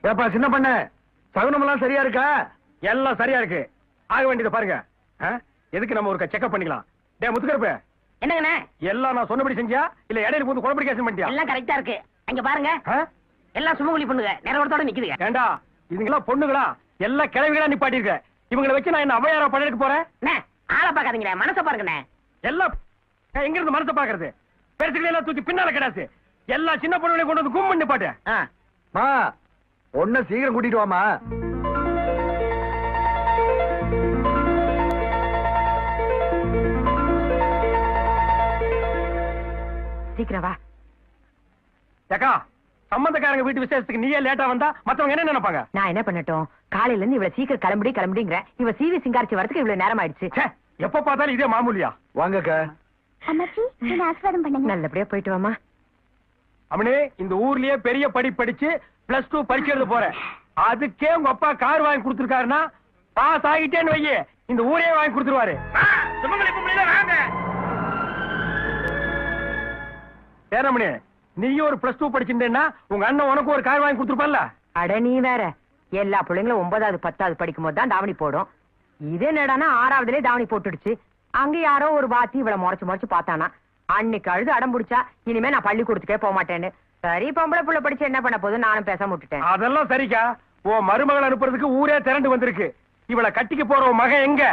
ஏப்பா சின்ன பண்ண சகுனம் எல்லாம் சரியா இருக்கா? எல்லாம் சரியா இருக்கு. ஆக வேண்டியதை பாருங்க. எதுக்கு நம்ம ஒரு செக்அப் பண்ணிக்கலாம். டே முத்துக்கருப்பு, என்னங்கண்ணே எல்லாம் நான் சொன்னபடி செஞ்சியா இல்ல இடையில போது குழப்படிக்கேஷன் பண்ணிட்டியா? எல்லாம் கரெக்டா இருக்கு. அங்க பாருங்க, எல்லாம் சுமங்கலி பொண்ணுங்க நேரத்தோட நிக்குதுங்க. ஏண்டா இதுங்கெல்லாம் பொண்ணுங்களா? எல்லாம் கிழவிகளா நிப்பாட்டி இருக்க. இவங்களை வச்சு நான் என்ன அவையாரா பண்ணிட்டு போறேன்? ஆளை பாக்காதீங்க, மனச பாருங்கண்ணே. எல்லாம் எங்க இருந்து மனசை பாக்குறது? பெருசுகளை எல்லாம் தூக்கி பின்னால கிடாச்சு. எல்லா சின்ன பொண்ணுகளையும் கொண்டு வந்து கும்பு நிப்பாட்டு. ஒன்ன சீக்கிரம் கூட்டிட்டு வாமா. சீக்கிரம் வா. ஏக்கா, சம்பந்தக்காரங்க வீட்டு விசேஷத்துக்கு நீயே லேட்டா வந்தா மத்தவங்க என்ன நினைப்பாங்க? நான் என்ன பண்ணட்டும்? காலையில இருந்து இவ்வளவு சீக்கிரம் கிளம்பிடுங்கிற இவ சிவி சிங்காரிச்சு வரதுக்கு இவ்வளவு நேரம் ஆயிடுச்சு. எப்ப பார்த்தாலும் இதே மாமூலியா? வாங்கக்கா. அம்மாச்சி என்ன ஆசீர்வாதம் பண்ணுங்க. நல்லபடியா போயிட்டு வாமா. அம்மனே, இந்த ஊர்லயே பெரிய படிச்சு +2 பரீட்சை எழுத போறேன். அதுக்கே உங்க அப்பா கார் வாங்கி கொடுத்திருக்காருன்னா பாஸ் ஆகிட்டேன்னு வையே, இந்த ஊரே வாங்கி கொடுத்துருவாரு. பேரமணி, நீயும் ஒரு +2 படிச்சிருந்தேன்னா உங்க அண்ணன் உனக்கு ஒரு கார் வாங்கி கொடுத்துருப்பான்ல? அட நீ வேற, எல்லா பிள்ளைங்களும் 9வது 10வது படிக்கும் போது தான் தாவணி போடும். இது என்னடானா 6வதுலயே தாவணி போட்டுடுச்சு. அங்க யாரோ ஒரு பாத்தி இவ்வளவு முறைச்சு பார்த்தானா. அன்னைக்கு அழுது அடம் பிடிச்சா இனிமே நான் பள்ளிக்கூடத்துக்கே போக மாட்டேன்னு. சரி, பொம்பளை புள்ள படிச்சு என்ன பண்ண போது நானும் பேச விட்டுட்டேன். அதெல்லாம் சரிக்கா. உன் மருமகள் அனுப்புறதுக்கு ஊரே திரண்டு வந்திருக்கு. இவளை கட்டிக்கு போற உன் மகன் எங்க?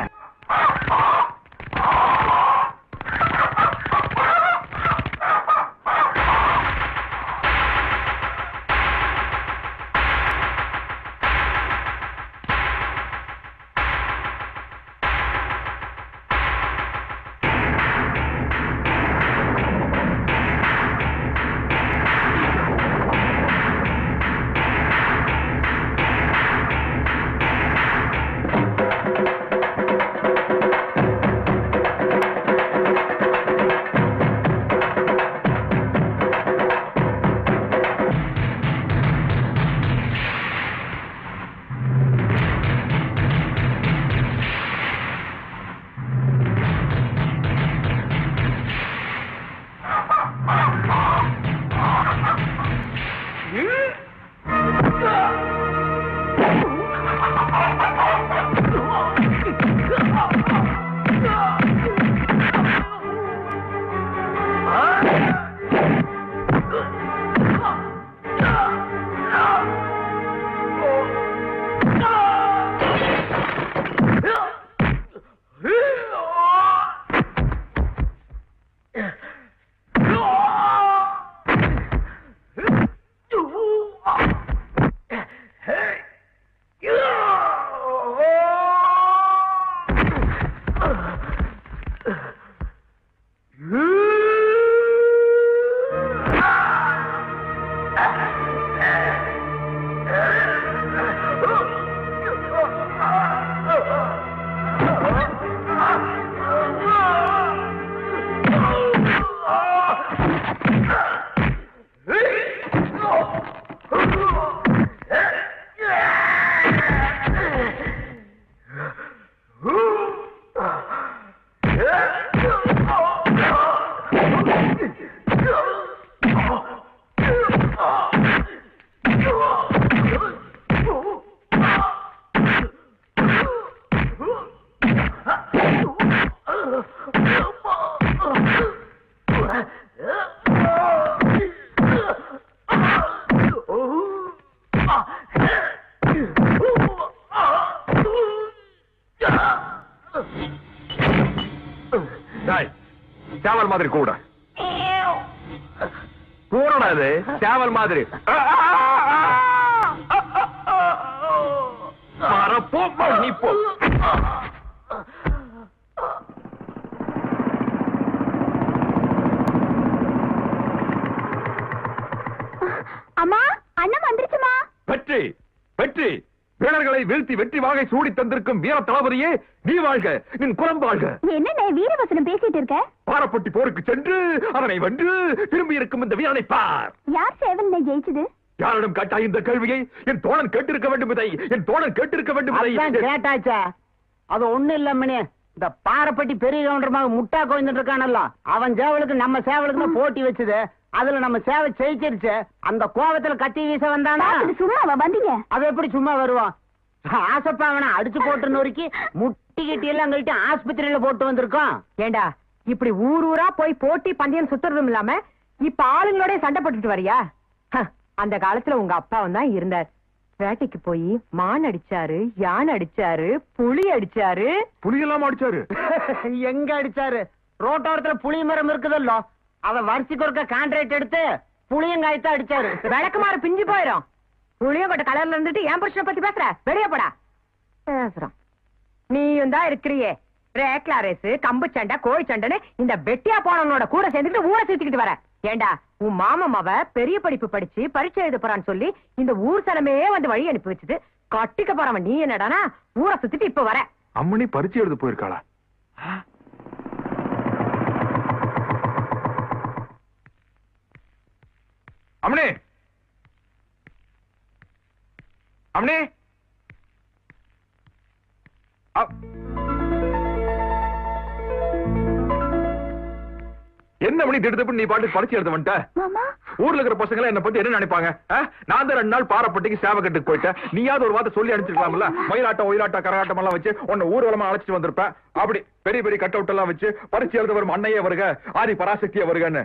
சேவல் மாதிரி கூட கூடா இது சேவல் மாதிரி போ நீ போ. அம்மா, அண்ணன் வந்துருச்சுமா. வெற்றி வெற்றி, வீரர்களை வீழ்த்தி வெற்றி வாகை சூடி தந்திருக்கும் வீர தளபதியே நீ வாழ்க, நின் குலம் வாழ்க. என்ன வீரவசனம் பேசிட்டு இருக்க? பாரப்பட்டி போருக்கு சென்று அதனை வென்று திரும்பி இருக்கும் இந்த வீரனை பார். யார் சேவல் ஜெயிச்சது? யாரிடம் கேட்டா இந்த கேள்வியை? என் தோழன் கேட்டிருக்க வேண்டும் இதை, என் தோழன் கேட்டிருக்க வேண்டும் இதை. கேட்டாச்சா? அது ஒண்ணு இல்ல மணி, இந்த பாறைப்பட்டி பெரிய கவுண்டரமாக முட்டா கோயிந்துட்டு இருக்கானல்ல, அவன் சேவலுக்கு நம்ம சேவலுக்கு தான் போட்டி வச்சது. அதுல நம்ம சேவை ஜெயிச்சிருச்சு. அந்த கோவத்துல கத்தி வீச வந்தானா? சும்மாவா வந்தீங்க? அது எப்படி சும்மா வருவான்? ஆசப்பா அவனை அடிச்சு போட்டு நொறுக்கி முட்டி கிட்டி எல்லாம் கழிட்டு ஆஸ்பத்திரியில போட்டு வந்திருக்கான். ஏண்டா இப்படி ஊர் ஊரா போய் போட்டி பந்தயம் சுத்துறதும் இல்லாம இப்ப ஆளுங்களோட சண்டை போட்டுட்டு வரியா? அந்த காலத்துல உங்க அப்பாவும் தான் இருந்தார். வேட்டைக்கு போய் மான் அடிச்சாரு, யானை அடிச்சாரு, புலி அடிச்சாரு. புலியெல்லாம் அடிச்சாரு? எங்க அடிச்சாரு? ரோட்டோரத்துல புளி மரம் இருக்குதல்லோ, அவ வரிசைக்கு ஒருக்க கான்ட்ராக்ட் எடுத்து புளியங்காயத்தான் அடிச்சாரு. விளக்குமாறு பிஞ்சு போயிரும். புளியங்கொட்ட கலர்ல இருந்துட்டு என் புருஷனை பத்தி பேசுற? வெளியே போடா. பேசுறான். நீயும் தான் இருக்கிறியே ரேக்லா ரேஸ், கம்பு சண்டை, கோழி சண்டைன்னு இந்த வெட்டியா போனவனோட கூட சேர்ந்துட்டு ஊரை சுத்திக்கிட்டு வர. ஏண்டா உன் மாமமாவ பெரிய படிப்பு படிச்சு பரீட்சை எழுத போறான்னு சொல்லி இந்த ஊர் சனமே வந்து வழி அனுப்பி வச்சுட்டு கட்டிக்க போறவன் நீ என்னடானா ஊரை சுத்திட்டு இப்ப வர. அம்மனி பரீட்சை எழுத போயிருக்காளா? அம்மனி, அம்மனி, என்ன மணி திடுத்து நீ பாட்டு பரிச்சு எடுத்து வந்துட்ட? ஊர்ல இருக்கிற பசங்க என்ன பத்தி என்ன நினைப்பாங்க? நான் தான் 2 நாள் பாறைப்பட்டிக்கு சேவை கட்டுக்கு போயிட்டேன். நீயாவது ஒரு வார்த்தை சொல்லி அனுப்பிச்சிருக்கலாம்ல. மயிலாட்டம் ஒயிலாட்டம் கரகாட்டம் எல்லாம் வச்சு உன்னை ஊர்வலமா அழைச்சிட்டு வந்திருப்பேன். அப்படி பெரிய பெரிய கட் அவுட் எல்லாம் வச்சு பரிச்சு எழுத வரும் அன்னையே வருக, ஆதி பராசக்தியே வருகன்னு.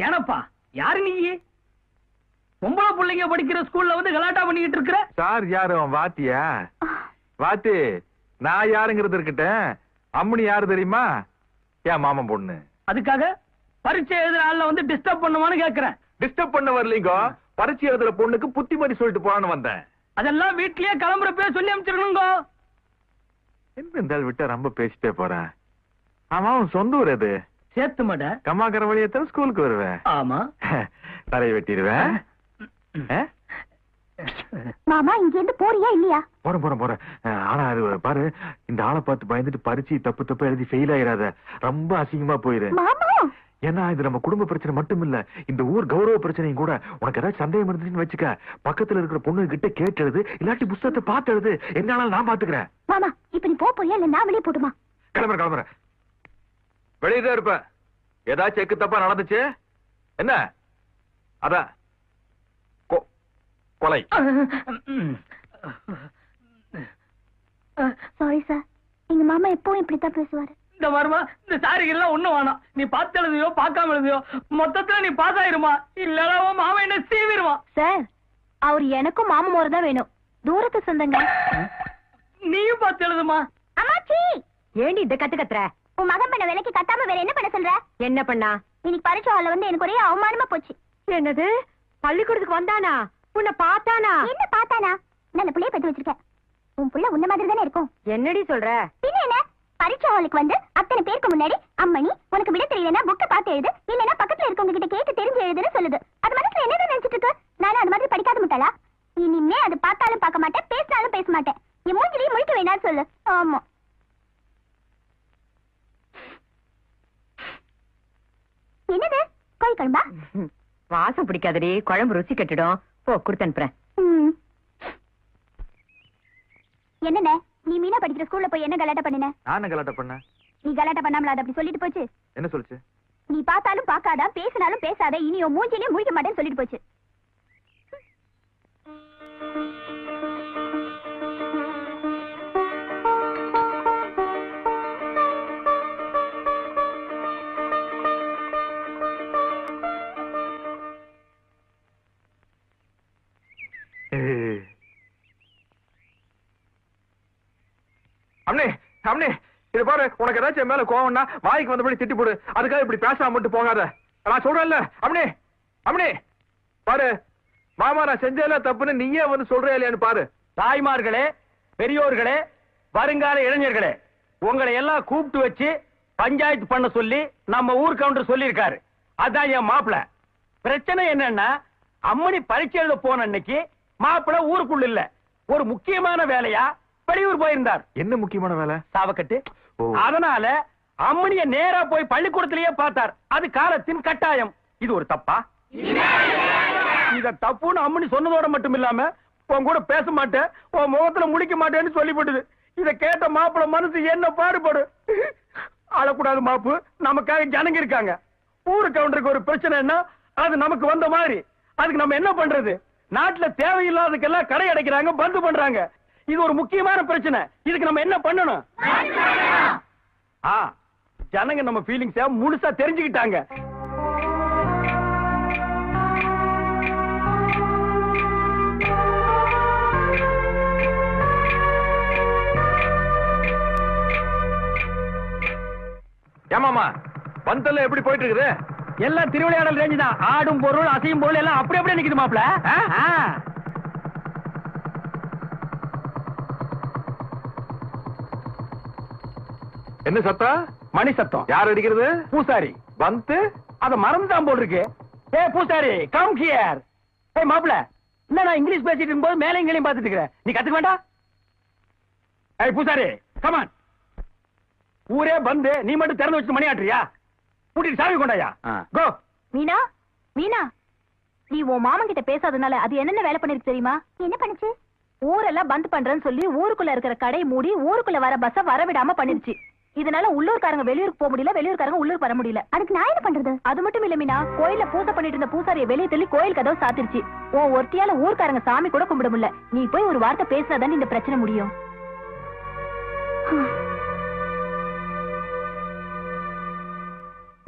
ஏனப்பா யாரு நீ? பொம்பளை பிள்ளைங்க படிக்கிற ஸ்கூல்ல வந்து கலாட்டா பண்ணிக்கிட்டு இருக்கிற? சார் யாரு? வாத்தியா? வாத்தி, நான் யாருங்கிறது இருக்கட்டும். அம்மனி யாரு தெரியுமா? ஏன் மாமன் பொண்ணு. அதுக்காக பரீட்சை எழுதுற ஆள்ல வந்து டிஸ்டர்ப் பண்ணுவான்னு கேக்குறேன். டிஸ்டர்ப் பண்ண வரலீங்க. பரீட்சை எழுதுற பொண்ணுக்கு புத்திமதி சொல்லிட்டு போறான்னு வந்தேன். அதெல்லாம் வீட்லயே கிளம்புறப்பே சொல்லி அனுப்பிச்சிருக்கணுங்க. என்ன இந்த விட்டா ரொம்ப பேசிட்டே போறேன். ஆமா, உன் சொந்த ஊர் எது? சேத்து மாட கம்மாக்கர வழியத்தான் ஸ்கூலுக்கு வருவேன். ஆமா, தலையை வெட்டிடுவேன். மாமா இங்க இருந்து போறியா இல்லையா? போறேன். ஆனா அது பாரு, இந்த ஆளை பார்த்து பயந்துட்டு பரிச்சு தப்பு எழுதி ஃபெயில் ஆயிராத. ரொம்ப அசிங்கமா போயிரு. ஏன்னா இது நம்ம குடும்ப பிரச்சனை மட்டும் இல்ல, இந்த ஊர் கௌரவ பிரச்சனையும் கூட. உனக்கு ஏதாவது சந்தேகம் இருந்துச்சுன்னு வச்சுக்க, பக்கத்துல இருக்கிற பொண்ணு கிட்ட கேட்டு எழுது, இல்லாட்டி புத்தகத்தை பார்த்து எழுது. என்னாலும் நான் பாத்துக்கிறேன். மாமா இப்ப நீ போறியா இல்ல நான் வெளியே போட்டுமா? கிளம்புறேன். வெளியதான் இருப்பேன். ஏதாச்சும் எக்கு தப்பா நடந்துச்சு என்ன? அதான் கொலை. சாரி சார், எங்க மாமா எப்பவும் இப்படித்தான் பேசுவாரு. இந்த வருமா இந்த சாரிகள்லாம் ஒண்ணு வேணாம். நீ பார்த்து எழுதியோ பார்க்காம எழுதியோ மொத்தத்துல நீ பாஸ் ஆயிருமா, இல்லன்னா மாமா என்ன சீவிடுவான். சார், அவர் எனக்கும் மாமா முறை தான் வேணும். தூரத்து சொந்தங்க. நீயும் பார்த்து எழுதுமா. அம்மாச்சி, ஏண்டி இந்த கத்துற? உன் மகன் பண்ண வேலைக்கு கட்டாம வேற என்ன பண்ண சொல்ற? என்ன பண்ணா? இன்னைக்கு பரீட்சை ஹால்ல வந்து எனக்கு ஒரே அவமானமா போச்சு. என்னது? பள்ளிக்கூடத்துக்கு வந்தானா? உன்னை பார்த்தானா? என்ன பார்த்தானா? நல்ல புள்ளைய பெத்து வச்சிருக்கேன். உன் புள்ள உன்ன மாதிரி தானே இருக்கும். என்னடி சொல்ற? பின்ன என்ன? பரீட்சை ஹாலுக்கு வந்து அத்தனை பேருக்கு முன்னாடி அம்மணி உனக்கு விட தெரியலன்னா புக்க பார்த்து எழுது, இல்லன்னா பக்கத்துல இருக்கவங்க கிட்ட கேட்டு தெரிஞ்சு எழுதுன்னு சொல்லுது. அது மனசுல என்னதான் நினைச்சிட்டு இருக்கு? நானும் அது மாதிரி படிக்காத முட்டாளா? இனிமே அது பார்த்தாலும் பார்க்க மாட்டேன், பேசினாலும் பேச மாட்டேன். என் மூஞ்சிலேயே முழிக்க வேண்டாம் சொல்லு. ஆமா. என்னது? கோழி குழம்பா? வாசம் பிடிக்காதடி, குழம்பு ருசி கட்டிடும். போ, கொடுத்து அனுப்புறேன். என்னண்ணே, நீ மீனா படிக்கிற ஸ்கூல்ல போய் என்ன கலாட்டா பண்ணின? நான் கலாட்டா பண்ண? நீ கலாட்டா பண்ணாமல அது அப்படி சொல்லிட்டு போச்சு. என்ன சொல்லுச்சு? நீ பார்த்தாலும் பார்க்காத, பேசினாலும் பேசாத, இனி உன் மூஞ்சிலேயே முழிக்க மாட்டேன்னு சொல்லிட்டு போச்சு. அம்னே, இது பாரு, உனக்கு ஏதாச்சும் மேல கோவம்னா வாய்க்கு வந்தபடி திட்டி போடு. அதுக்காக இப்படி பேசாம மட்டும் போகாத. நான் சொல்றேன்ல அம்னே பாரு, மாமா நான் செஞ்சல தப்புன்னு நீயே வந்து சொல்றே இல்லையான்னு பாரு. தாய்மார்களே, பெரியோர்களே, வருங்கால இளைஞர்களே, உங்களை எல்லாம் கூப்பிட்டு வச்சு பஞ்சாயத்து பண்ண சொல்லி நம்ம ஊர் கவுண்டர் சொல்லியிருக்காரு. அதான் என் மாப்பிள்ள. பிரச்சனை என்னன்னா, அம்மணி பரீட்சை எழுத போன அன்னைக்கு மாப்பிள்ள ஊருக்குள்ள இல்ல, ஒரு முக்கியமான வேலையா வெளியூர் போயிருந்தார். என்ன முக்கியமான வேலை? சாவக்கட்டு. அதனால அம்மனிய நேரா போய் பள்ளிக்கூடத்திலேயே பார்த்தார். அது காலத்தின் கட்டாயம். இது ஒரு தப்பா? இத தப்புன்னு அம்மனி சொன்னதோட மட்டும் இல்லாம உன் கூட பேச மாட்டேன், உன் முகத்துல முழிக்க மாட்டேன்னு சொல்லிவிடுது. இத கேட்ட மாப்பிள மனசு என்ன பாடுபடு. அழக்கூடாது மாப்பு, நமக்காக ஜனங்க இருக்காங்க. ஊரு கவுண்டருக்கு ஒரு பிரச்சனைன்னா அது நமக்கு வந்த மாதிரி. அதுக்கு நம்ம என்ன பண்றது? நாட்டுல தேவையில்லாததுக்கெல்லாம் கடை அடைக்கிறாங்க, பந்து பண்றாங்க. இது ஒரு முக்கியமான பிரச்சனை. இதுக்கு நம்ம என்ன பண்ணணும்? ஜனங்க நம்ம ஃபீலிங்ஸ முழுசா தெரிஞ்சுக்கிட்டாங்க. ஏமாமா பந்தல்ல எப்படி போயிட்டு இருக்குது? எல்லாம் திருவிளையாடல் ரேஞ்சு தான். ஆடும் பொருள் அசையும் பொருள் எல்லாம் அப்படி அப்படியே நிக்குது மாப்ள. என்ன சத்தம்? மணி சத்தம். யார் அடிக்கிறது? பூசாரி. பந்து அத மறந்துதான் போல் இருக்கு. ஏ பூசாரி, கம் ஹியர். ஏய் மாப்ள, என்ன நான் இங்கிலீஷ் பேசிட்டு இருக்கும்போது மேலே இங்கேயும் பார்த்துட்டு இருக்கிறேன். நீ கத்துக்க வேண்டாம். ஏய் பூசாரி, கமான். ஊரே பந்து, நீ மட்டும் திறந்து வச்சு மணி ஆட்டுறியா? கூட்டிட்டு சாமி கொண்டாயா? கோ. மீனா, மீனா, நீ உன் மாமன் கிட்ட பேசாதனால அது என்னென்ன வேலை பண்ணிருக்கு தெரியுமா? என்ன பண்ணுச்சு? ஊரெல்லாம் பந்த் பண்றேன்னு சொல்லி ஊருக்குள்ள இருக்கிற கடை மூடி ஊருக்குள்ள வர பஸ்ஸ வர விடாம பண்ணிருச்சு. இதனால உள்ளூர்காரங்க வெளியூருக்கு போக முடியல, வெளியூர்காரங்க உள்ளூர் வர முடியல. அதுக்கு நான் என்ன பண்றது? அது மட்டும் இல்ல மீனா, கோயில பூஜை பண்ணிட்டு இருந்த பூசாரியை வெளியே தள்ளி கோயில் கதவு சாத்திருச்சு. உன் ஒருத்தியால ஊர்க்காரங்க சாமி கூட கும்பிட முடியல. நீ போய் ஒரு வார்த்தை பேசினாதான் இந்த பிரச்சனை முடியும்.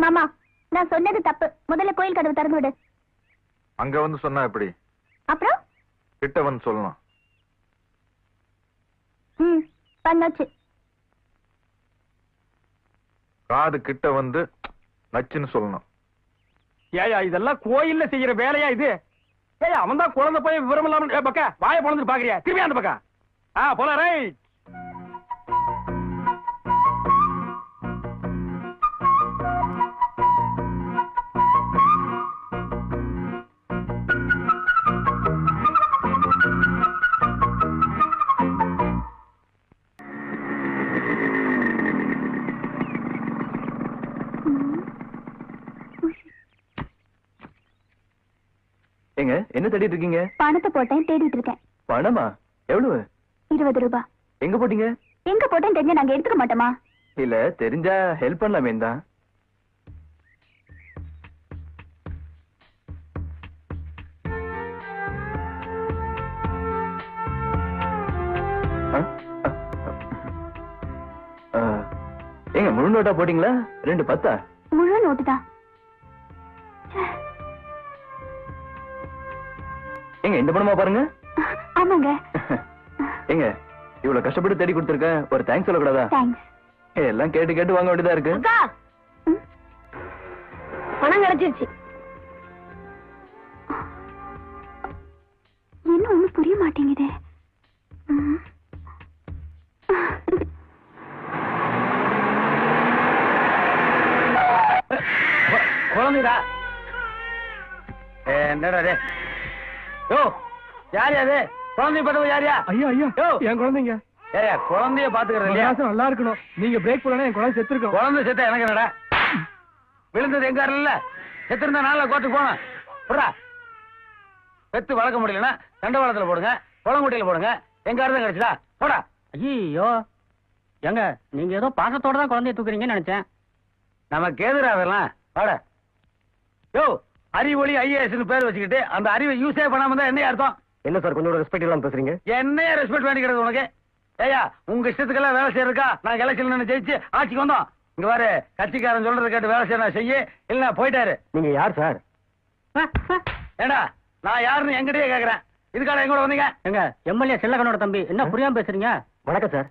மாமா, நான் சொன்னது தப்பு. முதல்ல கோயில் கதவு திறந்து விடு. அங்க வந்து சொன்னா எப்படி? அப்புறம் கிட்ட வந்து சொல்லணும். பண்ணாச்சு. காது கிட்ட வந்து நச்சுன்னு சொல்லணும். ஏயா இதெல்லாம் கோயில்ல செய்யற வேலையா இது? ஏயா அவன் தான் குழந்தை போய் விவரம் இல்லாம பக்கா வாயை பொழந்து பாக்குறியா? திரும்பி அந்த பக்கா. போல ரைட். ஏங்க என்ன தேடிட்டு இருக்கீங்க? பணத்தை போட்டேன், தேடிட்டு இருக்கேன். பணமா? எவ்வளவு? 20 ரூபாய். எங்க போட்டீங்க? எங்க போட்டேன்னு தெரிஞ்சா நாங்க எடுத்துக்க மாட்டோமா? இல்ல தெரிஞ்சா ஹெல்ப் பண்ணலாமே தான். ஏங்க முழு நோட்டா போட்டீங்களா? 2 10? முழு நோட்டு தான். ஏங்க இந்த பணமா பாருங்க. ஆமாங்க. ஏங்க இவ்வளவு கஷ்டப்பட்டு தேடி கொடுத்திருக்கேன், ஒரு தேங்க்ஸ் சொல்லக்கூடாதா? தேங்க்ஸ். எல்லாம் கேட்டு கேட்டு வாங்க வேண்டியதா இருக்கு. பணம் கிடைச்சிருச்சு. என்ன ஒண்ணு புரிய மாட்டேங்குது. குழந்தைடா. என்னடா டே? யோ யார் அது? குழந்தைய பார்த்தவங்க யாரியா? ஐயா ஐயா, என் குழந்தைங்க. ஏயா குழந்தைய பாத்துக்கிறது இல்லையா? நல்லா இருக்கணும். நீங்க பிரேக் போடணும், என் குழந்தை செத்து இருக்கும். குழந்தை செத்த எனக்கு என்னடா? விழுந்தது எங்க இல்ல, செத்திருந்தா நாள கோர்ட்டுக்கு போனேன். புறா செத்து வளர்க்க முடியலன்னா தண்டவாளத்துல போடுங்க, குளங்குட்டியில போடுங்க. எங்க தான் கிடைச்சதா? போடா. ஐயோ எங்க நீங்க ஏதோ பாசத்தோட தான் குழந்தைய தூக்குறீங்கன்னு நினைச்சேன். நமக்கு எதிரா அதெல்லாம். வாட. யோ அறிவொளி ஐஏஎஸ் பேர் வச்சுக்கிட்டு அந்த அறிவை யூஸே பண்ணாம தான் என்ன அர்த்தம்? என்ன சார் கொஞ்சம் ரெஸ்பெக்ட் இல்லாம பேசுறீங்க? என்னைய ரெஸ்பெக்ட் வேண்டிக்கிறது உனக்கு? ஏயா உங்க இஷ்டத்துக்கெல்லாம் வேலை செய்யறதுக்கா நாங்க எலெக்ஷன்ல ஜெயிச்சு ஆட்சிக்கு வந்தோம்? இங்க பாரு, கட்சிக்காரன் சொல்றதை கேட்டு வேலை செய்ய செய்ய இல்ல போயிட்டாரு. நீங்க யார் சார்? ஏண்டா நான் யாருன்னு எங்கிட்டயே கேக்குறேன். இதுக்காக எங்க கூட வந்தீங்க? எங்க எம்எல்ஏ செல்லகனோட தம்பி, என்ன புரியாம பேசுறீங்க? வணக்கம் சார்,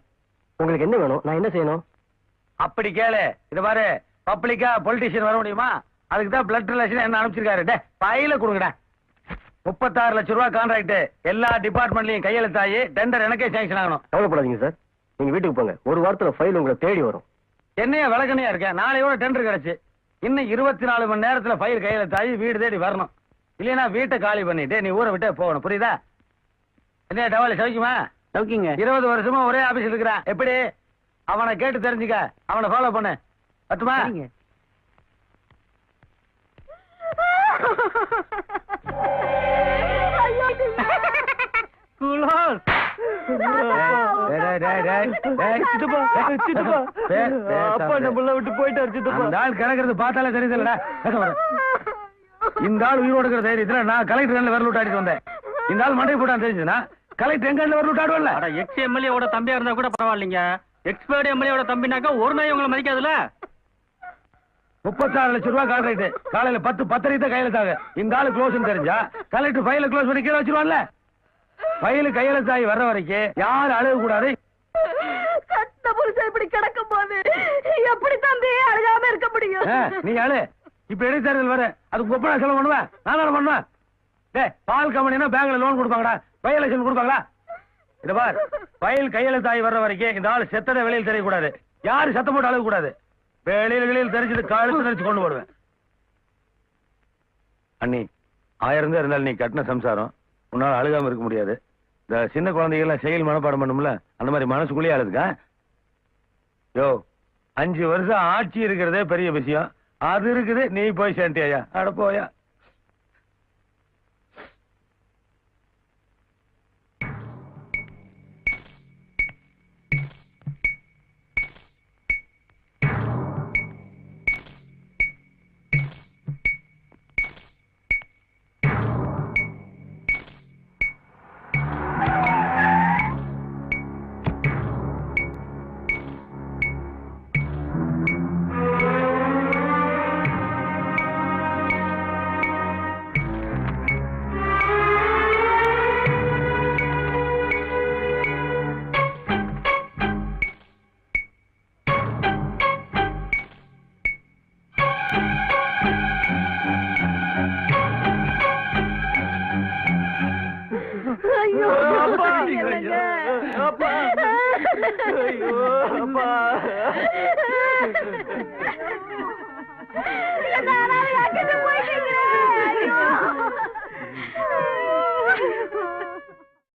உங்களுக்கு என்ன வேணும்? நான் என்ன செய்யணும்? அப்படி கேளு. இது பாரு, பப்ளிக்கா பொலிட்டீஷியன் வர முடியுமா? அதுக்கு தான் பிளட் ரிலேஷன் என்ன அனுப்பிச்சிருக்காரு. டே பையில கொடுங்கடா. 36 லட்சம் ரூபாய் கான்ட்ராக்ட் எல்லா டிபார்ட்மெண்ட்லயும் கையெழுத்தாயி டெண்டர் எனக்கே சாங்ஷன் ஆகணும். கவலைப்படாதீங்க சார், நீங்க வீட்டுக்கு போங்க. ஒரு வாரத்துல ஃபைல் உங்களை தேடி வரும். என்னைய விளக்கணையா இருக்கேன். நாளையோட டெண்டர் கிடைச்சு இன்னும் 24 மணி நேரத்துல ஃபைல் கையெழுத்தாயி வீடு தேடி வரணும். இல்லைன்னா வீட்டை காலி பண்ணிட்டு நீ ஊரை விட்டே போகணும். புரியுதா? என்ன டவாலி சவிக்குமா? சவுக்கிங்க. 20 வருஷமா ஒரே ஆபீஸ் இருக்கிறான். எப்படி? அவனை கேட்டு தெரிஞ்சுக்க, அவனை ஃபாலோ பண்ணு. பட்டுமா? அப்பா நம்மள விட்டு போயிட்டாரு சித்தப்பா. இந்த ஆள் கிடக்கிறது பார்த்தாலே தெரியுதுல்லடா. இந்த ஆள் உயிரோடு இருக்கிற தைரியத்துல நான் கலெக்டர் வரல விட்டு ஆடிட்டு வந்தேன். இந்த ஆள் மண்டை போட்டான் தெரிஞ்சுன்னா கலெக்டர் எங்க வரல விட்டு ஆடுவல்ல. எக்ஸ் எம்எல்ஏவோட தம்பியா இருந்தா கூட பரவாயில்லைங்க. எக்ஸ்பர்ட் எம்எல்ஏவோட தம்பினாக்கா ஒரு நாய் உங்களை மதிக்காதுல்ல. 36 லட்சம் ரூபாய் கான்ட்ராக்ட். காலையில 10:30 தான் கையெழுத்தாங்க. இந்த ஆளு க்ளோஸ் தெரிஞ்சா கலெக்டர் ஃபைல க்ளோஸ் பண்ணி கீழே வச்சிருவான்ல. ஃபைல் கையெழுத்தாகி வர்ற வரைக்கும் யாரும் அழுக கூடாது. இப்படி கிடக்கும் போது எப்படி தம்பி அழுகாம இருக்க முடியும்? நீ அழு. இப்ப இடைத்தேர்தல் வர அதுக்கு ஒப்பனா செலவு பண்ணுவேன். நான் தானே பண்ணுவேன். பால் கம்பெனினா பேங்க்ல லோன் கொடுப்பாங்கடா, பை எலெக்ஷன் கொடுப்பாங்களா? இத பார், ஃபைல் கையெழுத்தாகி வர்ற வரைக்கும் இந்த ஆளு செத்தத வெளியில் தெரியக்கூடாது. யாரு சத்தம் போட்டு அழுக கூடாது. வெளியில் தெரிஞ்சது காலத்து தெரிச்சு கொண்டு வருவேன். அண்ணி 1000 தான் இருந்தாலும் நீ கட்டின சம்சாரம் உன்னால அழுகாம இருக்க முடியாது. இந்த சின்ன குழந்தைகள்லாம் செயல் மனப்பாடம் பண்ணும்ல, அந்த மாதிரி மனசுக்குள்ளேயே அழுதுக்கா. யோ 5 வருஷம் ஆட்சி இருக்கிறதே பெரிய விஷயம். அது இருக்குது, நீ போய் சேர்ந்தியா? அட போயா.